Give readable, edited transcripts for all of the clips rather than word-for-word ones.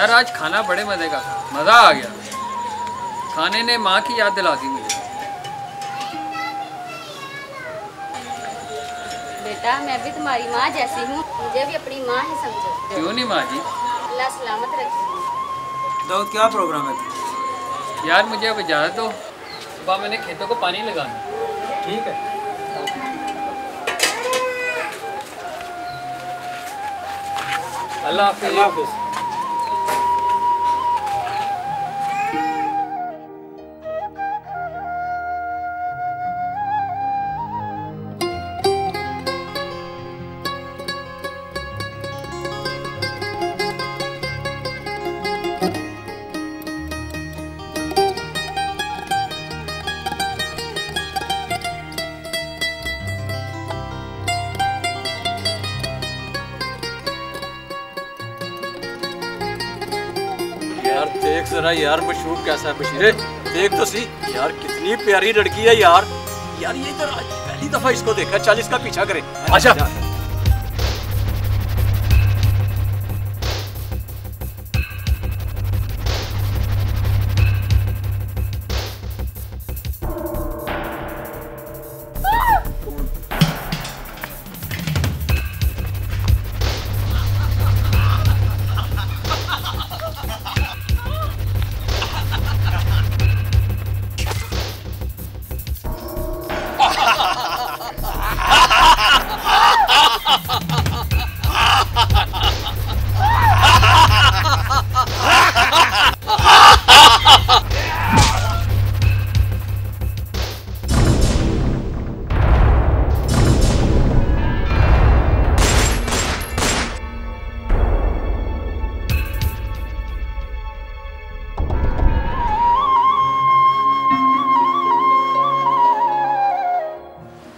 यार आज खाना बड़े मज़े का था, मज़ा आ गया। खाने ने माँ की याद दिला दी मुझे। बेटा मैं भी तुम्हारी माँ जैसी हूँ, मुझे भी अपनी माँ ही समझो। क्यों नहीं माँ जी? अल्लाह सलामत रखे। दाऊद क्या प्रोग्राम है? यार मुझे अब इजाज़त दो, सुबह मैंने खेतों को पानी लगाना। ठीक है। अल्लाह हाफिज़। अल्लाह हाफिज़। यार देख जरा यार, मशरूफ कैसा है बशीरे, देख तो सी यार, कितनी प्यारी लड़की है यार। यार ये तो पहली दफा इसको देखा, 40 का पीछा करे। अच्छा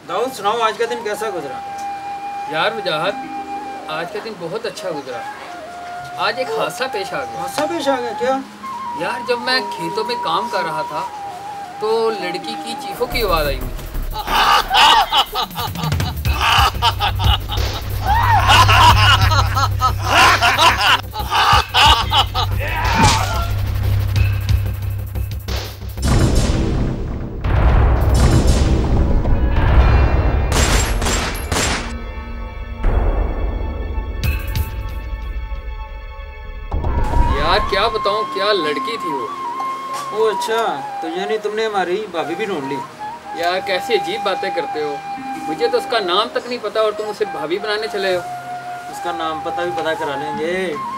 दाऊद सुनाओ, आज का दिन कैसा गुजरा? यार वजाहत, आज का दिन बहुत अच्छा गुजरा। आज एक हादसा पेश आ गया। हादसा पेश आ गया? क्या? यार जब मैं खेतों में काम कर रहा था तो लड़की की चीखों की आवाज़ आई मुझे। यार क्या बताऊं, क्या लड़की थी वो। ओ अच्छा, तो यानी तुमने हमारी भाभी भी ढूंढ ली? यार कैसी अजीब बातें करते हो, मुझे तो उसका नाम तक नहीं पता और तुम उसे भाभी बनाने चले हो। उसका नाम पता भी पता करा लेंगे।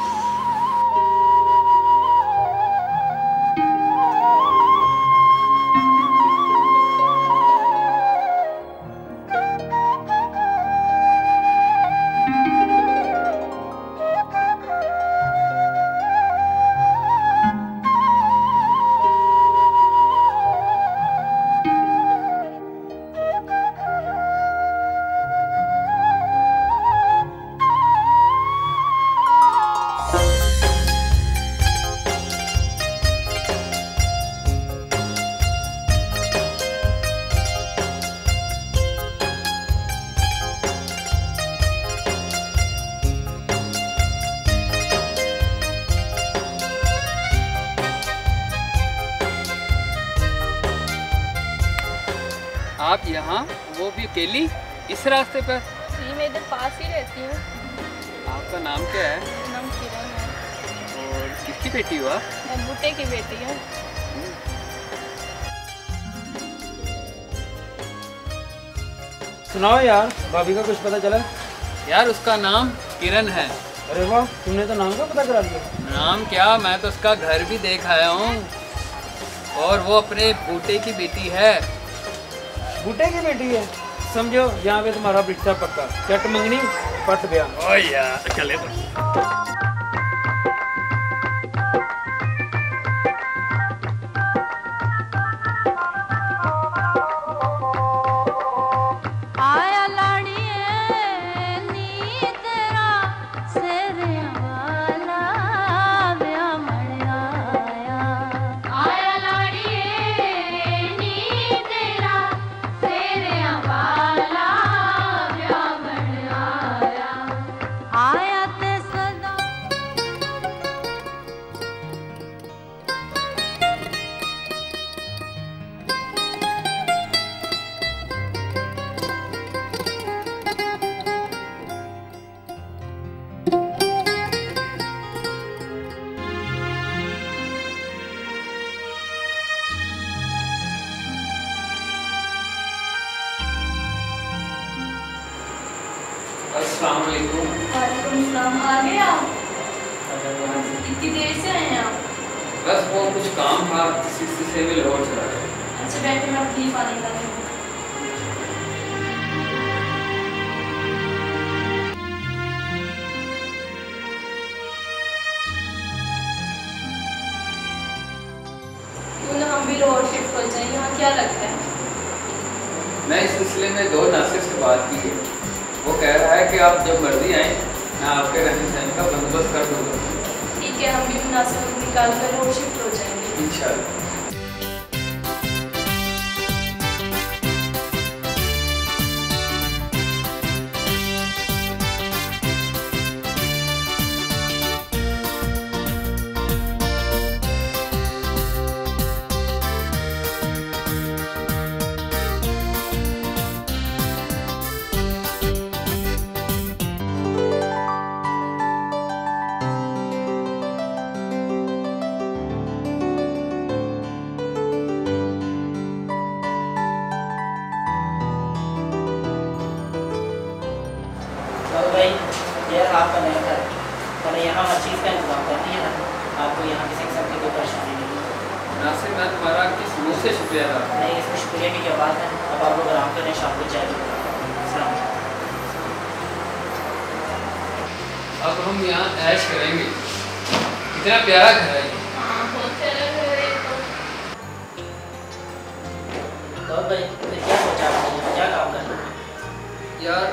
आप यहाँ, वो भी अकेली इस रास्ते पर? जी मैं इधर पास ही रहती हूँ। आपका नाम क्या है? मेरा नाम किरण है। और किसकी बेटी हो आप? मैं बूटे की बेटी हूँ। सुनाओ यार, भाभी का कुछ पता चला? यार उसका नाम किरण है। अरे वाह, तुमने तो नाम का पता करा लिया। नाम क्या, मैं तो उसका घर भी देख आया हूँ और वो अपने बूटे की बेटी है। बूटे की बेटी है? समझो यहाँ पे तुम्हारा रिश्ता पक्का। चट मंगनी पट ब्याह। ओ यार चले तो। अस्सलाम वालेकुम। वालेकुम सलाम। आ गए आप? इतनी देर से आए हैं आप? बस वो कुछ काम था, किसी से भी लोड चला गया। अच्छा बैठे, मैं अपनी पानी का लेंगे। क्यों ना हम भी रोड शिफ्ट हो जाए, यहाँ क्या लगता है? मैं इस सिलसिले में 2 नासिर से बात की है। वो कह रहा है कि आप जब मर्जी आए, मैं आपके रहने सहने का बंदोबस्त कर दूँगा। ठीक है, हम भी मुनासिब निकाल कर रोड शिफ्ट हो जाएंगे इंशाल्लाह। भाई ये आपका नया घर है, मैंने यहाँ हर चीज़ का इंतजाम कर दिया ना, आपको यहाँ किसी किस्म की कोई परेशानी नहीं है। नासिर, मैं तुम्हारा किस मुँह से शुक्रिया अदा करूं? नहीं, इसमें शुक्रिया की क्या बात है। अब आप लोग आराम करें, शाम को चाय सलाम। अब हम यहाँ ऐश करेंगे। कितना प्यारा घर है ये। हाँ, बहुत प्यारा घर है तो भाई फिर क्या सोचा आपने, क्या काम करना है? यार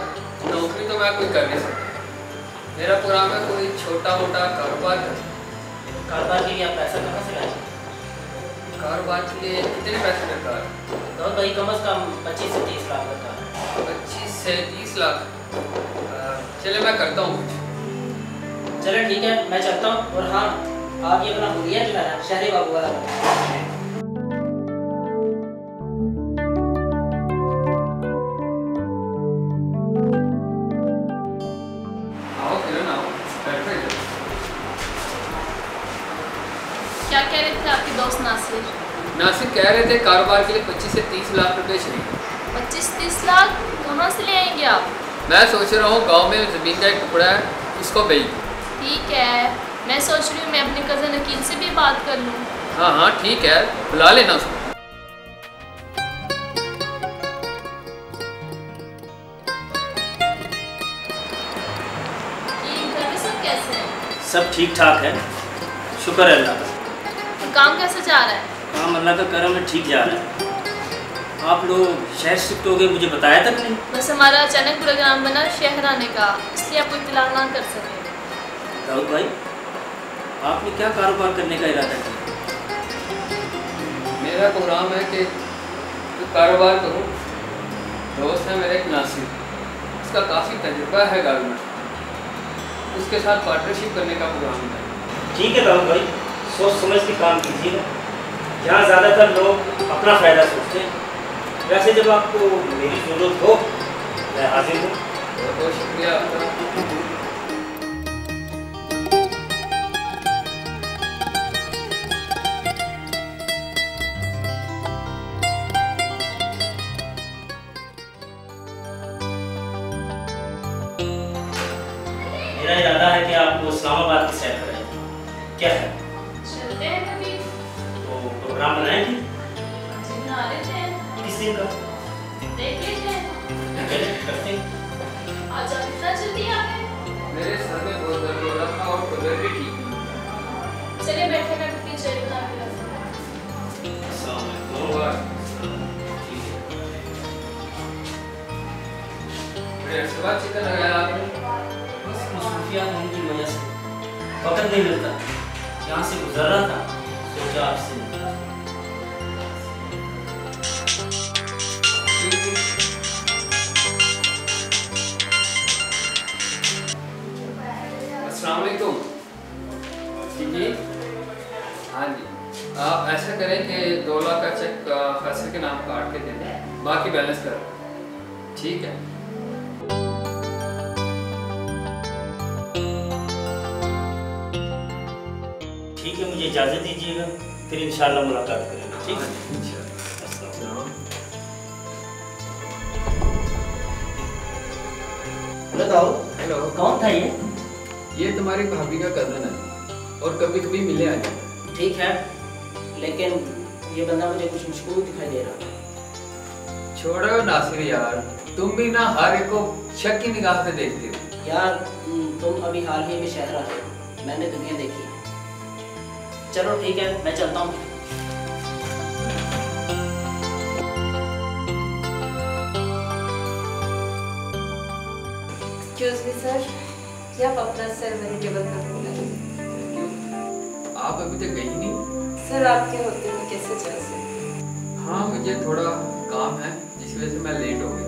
नौकरी तो मैं कोई कर नहीं सकता। मेरा प्रोग्राम है कोई छोटा मोटा कारोबार कर। कारोबार के लिए आप पैसा कहाँ से लाएंगे? कारोबार के लिए कितने पैसे दरकार? तो भाई कम से कम 25 से 30 लाख दरकार है। 25 से 30 लाख। चले मैं करता हूँ कुछ। चलो ठीक है, मैं चलता हूँ। और हाँ, आप ये अपना हुलिया जो है ना, शहरी बाबू वाला आओ किरण आओ, बैठो इधर। क्या कह रहे थे आपके दोस्त नासिर? नासिर कह रहे थे कारोबार के लिए 25 से 30 लाख रुपए चाहिए। 25-30 लाख कहाँ से ले आएंगे आप? मैं सोच रहा हूँ गांव में ज़मीन का एक टुकड़ा है, इसको बेच दूँ। ठीक है, मैं सोच रही हूँ मैं अपने कज़न अकील से भी बात कर लूँ। हाँ हाँ ठीक है, बुला लेना उसको। कि घर में सब कैसे हैं? सब ठीक ठाक है, शुक्र है अल्लाह का। तो काम कैसे जा रहा है? काम अल्लाह का करम है, ठीक जा रहा है। आप लोग शहर शिफ्ट हो गए, मुझे बताया तक नहीं। बस हमारा अचानक प्रोग्राम बना शहर आने का, इसलिए आपको इत्तला ना कर सके। दाऊद भाई, आपने क्या कारोबार करने का इरादा किया? मेरा प्रोग्राम है कि तो कारोबार करूँ। दोस्त है मेरे एक नासिर, उसका काफ़ी तजुर्बा है गारमेंट, उसके साथ पार्टनरशिप करने का प्रोग्राम है। ठीक है दाऊद भाई, सोच समझ के काम कीजिएगा। यहाँ ज़्यादातर लोग अपना फ़ायदा सोचते हैं। वैसे जब आपको मेरी ज़रूरत हो, मैं हाजिर हूँ। बहुत बहुत शुक्रिया आपका। मेरा इरादा है कि आपको इस्लामाबाद की सैर कराएं। क्या है? चलते हैं कभी? तो प्रोग्राम बनाएंगे बना लेते हैं, किस दिन का? देख लेते हैं। चले करते हैं। आज आप इतना जल्दी आ गए? मेरे सर में बहुत दर्द हो रहा था और तबीयत भी ठीक नहीं। चलिए बैठे, मैं अपनी चाय बना के लाती हूँ। अस्सलाम दो वालेकुम। बार ठीक है। बड़े अरसे बाद चिकन लगाया आपने। बस मसरूफियात होने की वजह से वक्त नहीं मिलता। यहाँ से गुजर रहा था, सोचा आपसे अस्सलाम वालेकुम। जी हाँ जी, आप ऐसा करें कि 2 लाख का चेक फैसल के नाम काट के दे दें, बाकी बैलेंस कर। ठीक है। ठीक है, मुझे इजाज़त दीजिएगा, फिर इंशाल्लाह मुलाकात करेंगे। ठीक है, अस्सलाम वालेकुम। बताओ हेलो, कौन था ये तुम्हारी भाभी का कजन है और कभी कभी मिले आ जाता है। ठीक है, लेकिन ये बंदा मुझे कुछ मुश्किल दिखाई दे रहा है। छोड़ो नासिर यार, तुम भी ना हर एक को शक की निगाह से देखते हो। यार तुम अभी हाल ही में शहर आए हो, मैंने दुनिया देखी है। चलो ठीक है, मैं चलता हूँ। एक्सक्यूज मी सर, क्या आप अपना सर मेरे टेबल पर बुलाइए। आप अभी तक गई नहीं? सर आपके होते हुए कैसे जा सकते? हाँ, मुझे थोड़ा काम है जिस वजह से मैं लेट हो गई।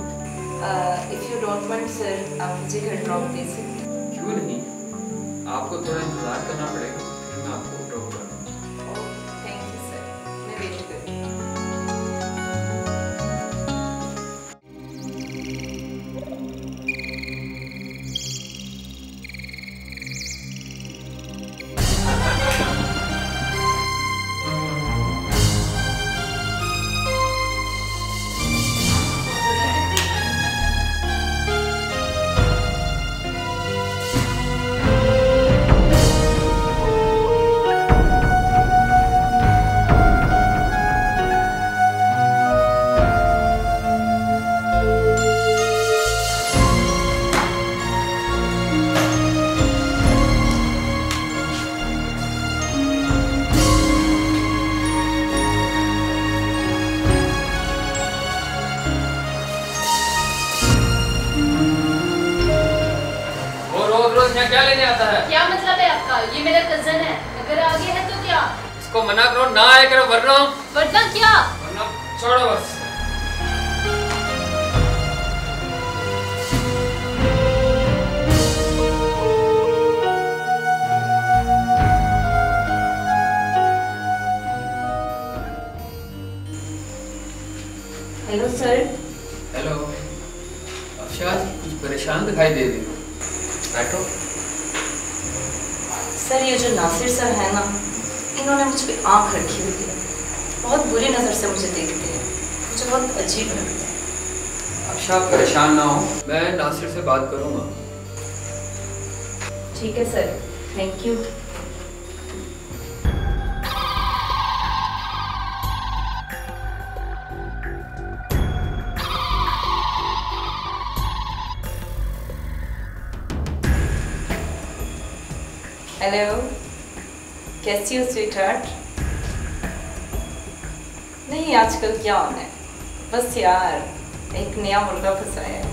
If you don't mind sir, आप मुझे घर ड्रॉप दे सकते हैं? क्यों नहीं, आपको थोड़ा इंतजार करना पड़ेगा, फिर मैं आपको ड्रॉप कर दूँगा। थैंक यू सर, मैं वेट करूँगी। रोज यहाँ क्या लेने आता है? क्या मतलब है आपका? ये मेरा कजन है, अगर आगे है तो क्या? इसको मना करो, ना आया करो, वरना क्या? छोड़ो बस। Hello sir. हेलो, अफशाद कुछ परेशान दिखाई दे रही हो, बैठो। सर ये जो नासिर सर है ना, इन्होंने मुझ पे आँख रखी हुई है, बहुत बुरी नज़र से मुझे देखते हैं, मुझे बहुत अजीब लगता है। अफशाद परेशान ना हो, मैं नासिर से बात करूँगा। ठीक है सर, थैंक यू। हेलो, कैसी हो स्वीटहार्ट? नहीं आजकल क्या होना है, बस यार एक नया मुर्गा फंसाया है।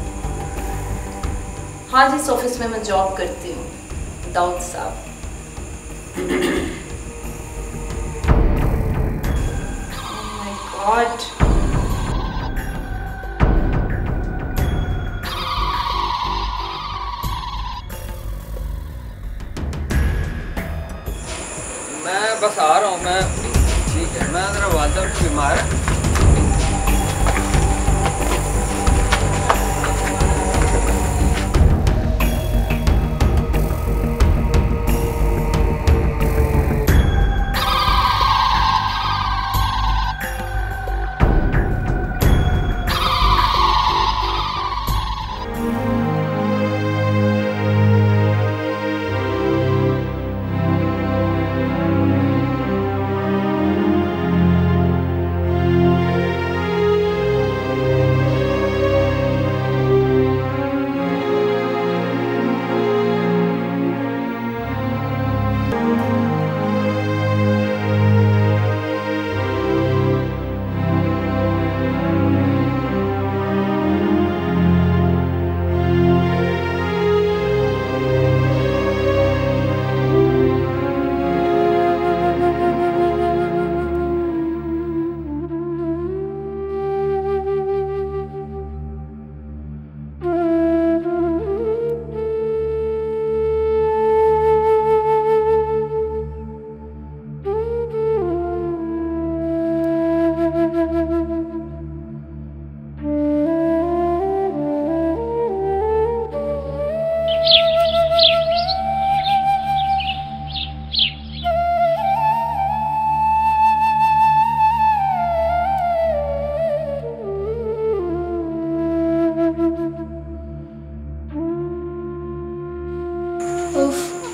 हाँ जिस ऑफिस में मैं जॉब करती हूँ, दाऊद साहब। ओह माय गॉड, मैं बस आ रहा हूँ, मैं ठीक है, मैं ज़रा वालदा बीमार है।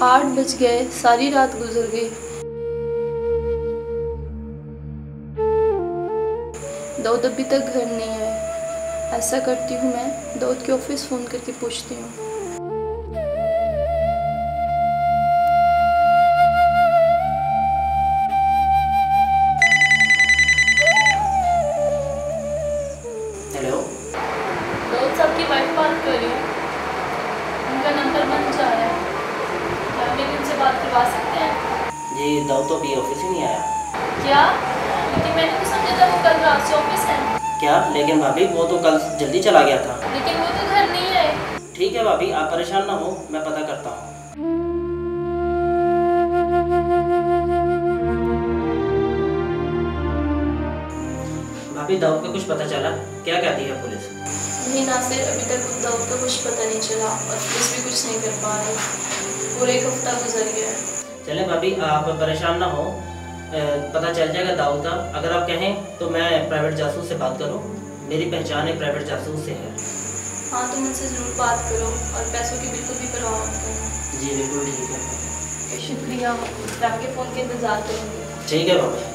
8 बज गए, सारी रात गुजर गई। दाऊद अभी तक घर नहीं आए। ऐसा करती हूँ, मैं दाऊद के ऑफिस फ़ोन करके पूछती हूँ। हेलो, दाऊद साहब की वाइफ बात कर रही हूँ। उनका नंबर बंद जा रहा है, क्या मेरी उनसे बात करवा सकते हैं? जी दाऊद तो अभी ऑफिस ही नहीं आया। क्या? लेकिन मैंने तो समझा था वो कल रात से ऑफिस है। क्या? लेकिन भाभी वो तो कल जल्दी चला गया था। लेकिन वो तो घर नहीं है। ठीक है भाभी, आप परेशान ना हो, मैं पता करता हूँ। भाभी दाऊद का कुछ पता चला? क्या कहती है पुलिस? नहीं नासिर, अभी तक दाऊद का कुछ पता नहीं चला और पुलिस भी कुछ नहीं कर पा रही। पूरे एक हफ्ता गुजर गया है। चले भाभी, आप परेशान ना हो, पता चल जाएगा दाऊद का। अगर आप कहें तो मैं प्राइवेट जासूस से बात करूं। मेरी पहचान एक प्राइवेट जासूस से है। हाँ, तुम उनसे ज़रूर बात करो और पैसों की बिल्कुल भी परवाह मत करना। जी बिल्कुल ठीक है। शुक्रिया, मैं आपके फ़ोन के इंतज़ार करूँगी। ठीक है भाभी।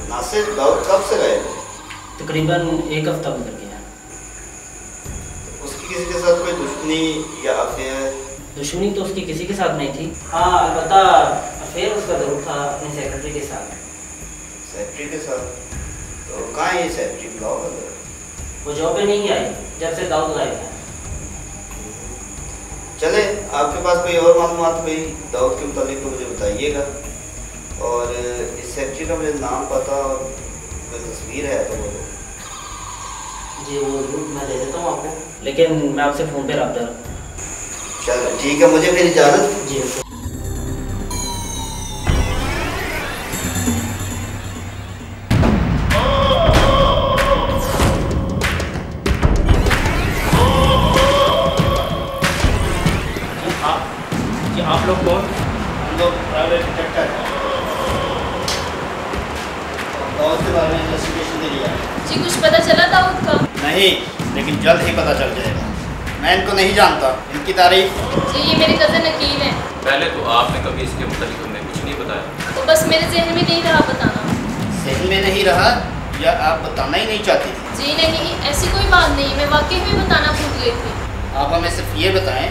नासिर, दाऊद कब से गए? तकरीबन एक हफ्ता गुजर गया। उसकी किसी के साथ कोई दुश्मनी या अफेयर? दुश्मनी तो उसकी किसी के साथ नहीं थी। हाँ, अलबत्ता अफेयर उसका जरूर था अपने सेक्रेटरी के साथ। सेक्रेटरी के साथ? तो कहाँ है ये सेक्रेटरी? बुलाओ ना। वो जॉब पे नहीं आई जब से दाऊद गायब है। चले, आपके पास कोई और मालूमात हुई दाऊद के मुताबिक तो मुझे बताइएगा। और इस सेक्रेटरी का मुझे नाम पता और कोई तस्वीर है तो बोलो। जी वो जरूर मैं दे देता हूँ आपको, लेकिन मैं आपसे फ़ोन पे रब्ता रखूँ। चलो ठीक है, मुझे फिर इजाज़त। जी आप लोग कौन? हम लोग प्राइवेट डिटेक्टर हैं। दाऊद के बारे में इन्वेस्टिगेशन के लिए आए। जी कुछ पता चला दाऊद का? नहीं, लेकिन जल्द ही पता चल जाएगा। मैं इनको नहीं जानता, इनकी तारीफ। जी ये मेरे कज़न अकील हैं। पहले तो आपने कभी इसके मुताबिक हमें कुछ नहीं बताया। तो बस मेरे जहन में नहीं रहा बताना। जहन में नहीं रहा या आप बताना ही नहीं चाहती थी? जी नहीं, ऐसी कोई बात नहीं, मैं वाकई में बताना भूल गई थी। आप हमें सिर्फ ये बताएं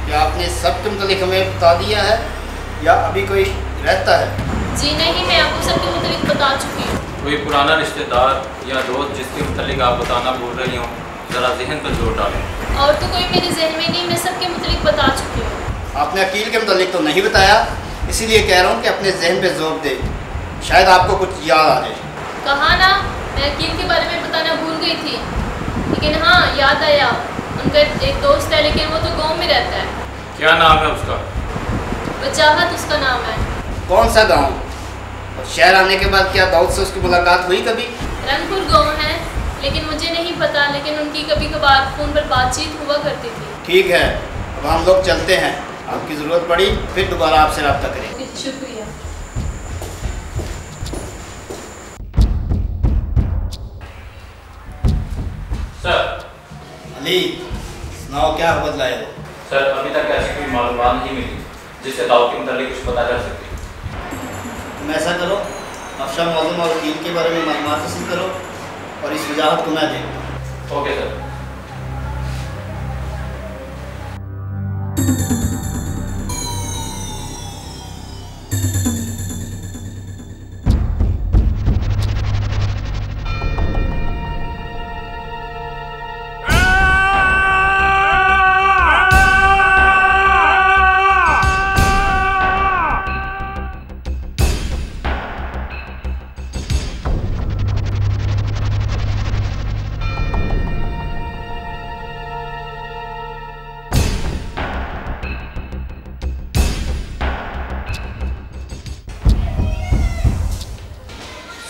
कि आपने सब के मुताबिक हमें बता दिया है या अभी कोई रहता है? जी नहीं, मैं आपको सबके मुताबिक बता चुकी हूँ। कोई पुराना रिश्तेदार या दोस्त जिसके मुताबिक आप बताना भूल रही हो, ज़रा जहन पर जोर डालें। और तो कोई मेरे जहन में नहीं, मैं सबके मुताबिक बता चुकी हूँ। आपने अकील के मुताबिक तो नहीं बताया, इसीलिए कह रहा हूँ कि अपने जहन पे जोर दे, शायद आपको कुछ याद आ जाए। कहा ना, मैं अकील के बारे में बताना भूल गई थी, लेकिन हाँ याद आया। उनका एक दोस्त है लेकिन वो तो गाँव में रहता है। क्या नाम है उसका? वजाहत उसका नाम है। कौन सा गाँव? और शहर आने के बाद क्या दाऊद से उसकी मुलाकात हुई कभी? रंगपुर गाँव है, लेकिन मुझे नहीं पता, लेकिन उनकी कभी कभार फ़ोन पर बातचीत हुआ करती थी। ठीक है, अब हम लोग चलते हैं। आपकी ज़रूरत पड़ी फिर दोबारा आपसे रब्ता करेंगे। शुक्रिया। सर। अली, सुनाओ क्या खबर लाए हो? सर अभी तक ऐसी कोई मालूमात नहीं मिली जिससे दाऊद के मुताबिक कुछ पता कर सके। तुम ऐसा करो, अफशा मौजूम और वकील के बारे में मालूमात हासिल करो और इस वजाहत को मैं देखता हूँ। Okay sir.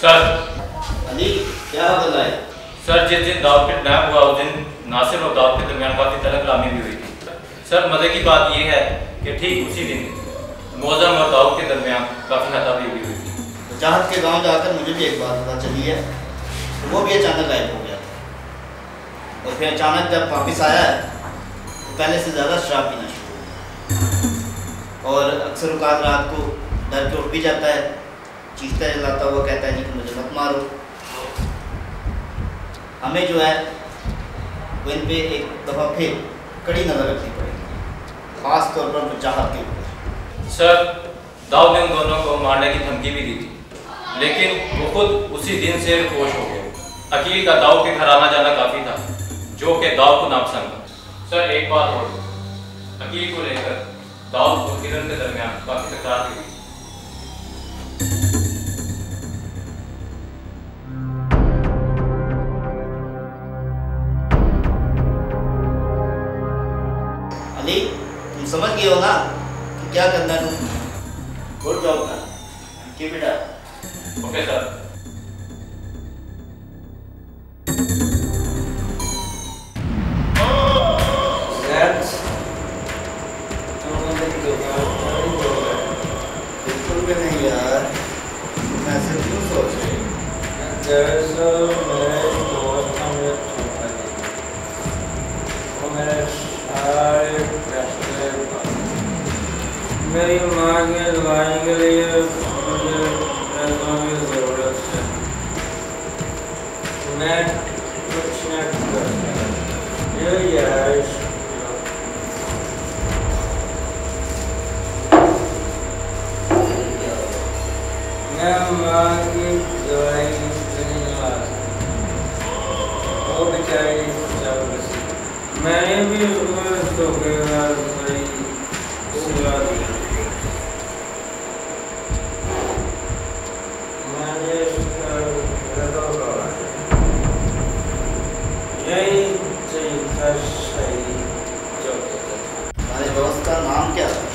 सर। अली क्या खबर लाए? सर जिस दिन दाऊद किडनैप हुआ उस दिन नासिर और दाऊद के दरमियान काफ़ी तलग लामी भी हुई थी। सर मज़े की बात यह है कि ठीक उसी दिन मौजम और दाऊद के दरमियान काफ़ी हाथापाई हुई थी। तो चाहत के गांव जाकर मुझे भी एक बात पता चली है, तो वो भी अचानक गायब हो गया था। और फिर अचानक जब वापस आया है तो पहले से ज़्यादा शराब पीना शुरू हुआ और अक्सर औकात रात को डर के उठ भी जाता है, चीखता चिल्लाता हुआ कहता है जी कि मुझे मत मारो। हमें जो है वो इन पे एक दफ़ा फिर कड़ी नज़र रखनी पड़ेगी, ख़ास तौर पर चाहत के ऊपर। सर, दाऊद ने उन दोनों को मारने की धमकी भी दी थी, लेकिन वो खुद उसी दिन से रुपोश हो गए। अकील का दाऊद के घर आना जाना काफ़ी था, जो कि दाऊद को नापसंद था। सर, एक बात और, अकील को लेकर दाऊद और किरण के दरमियान काफ़ी तकरार हुई। अली, तुम समझ गए हो ना कि क्या करना है? तुम उठ जाओ ना, के बेटा। Okay sir. बिल्कुल भी नहीं यार, तुम ऐसे क्यों सोच रहे हो? दरअसल मेरे दोस्त ने मुझे धोखा दिया, वो मेरे सारे पैसे मेरी माँ के दवाई के लिए मुझे पैसों की ज़रूरत है। मैं कुछ न कर सकता, ये यार मैं माँ की दवाई नहीं ला वो बेचारी चल बसी। मैंने भी धोखेबाज सही सुला दिया। मैंने उसका रद्द करा है, यही तरीका सही जो तुम्हारे दोस्त का नाम क्या है?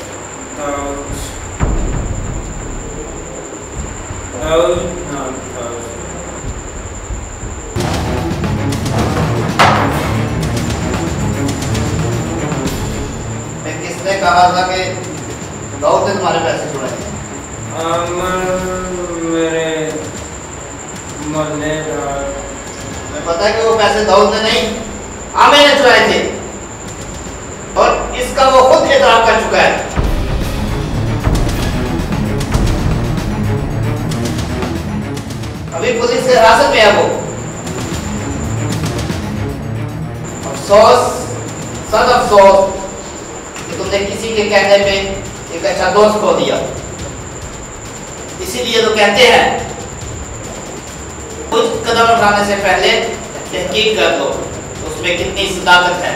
किसने कहा था कि दाऊद ने तुम्हारे पैसे चुराए? मेरे मरने का तुम्हें पता है कि वो पैसे दाऊद ने नहीं, आमिर ने चुराए थे, और इसका वो खुद इतराफ कर चुका है। अभी पुलिस से हिरासत में है वो। अफसोस, सद अफसोस कि तुमने किसी के कहने पे एक अच्छा दोस्त खो दिया। इसीलिए तो कहते हैं कुछ कदम उठाने से पहले तहकीक कर लो उसमें कितनी सदाकत है।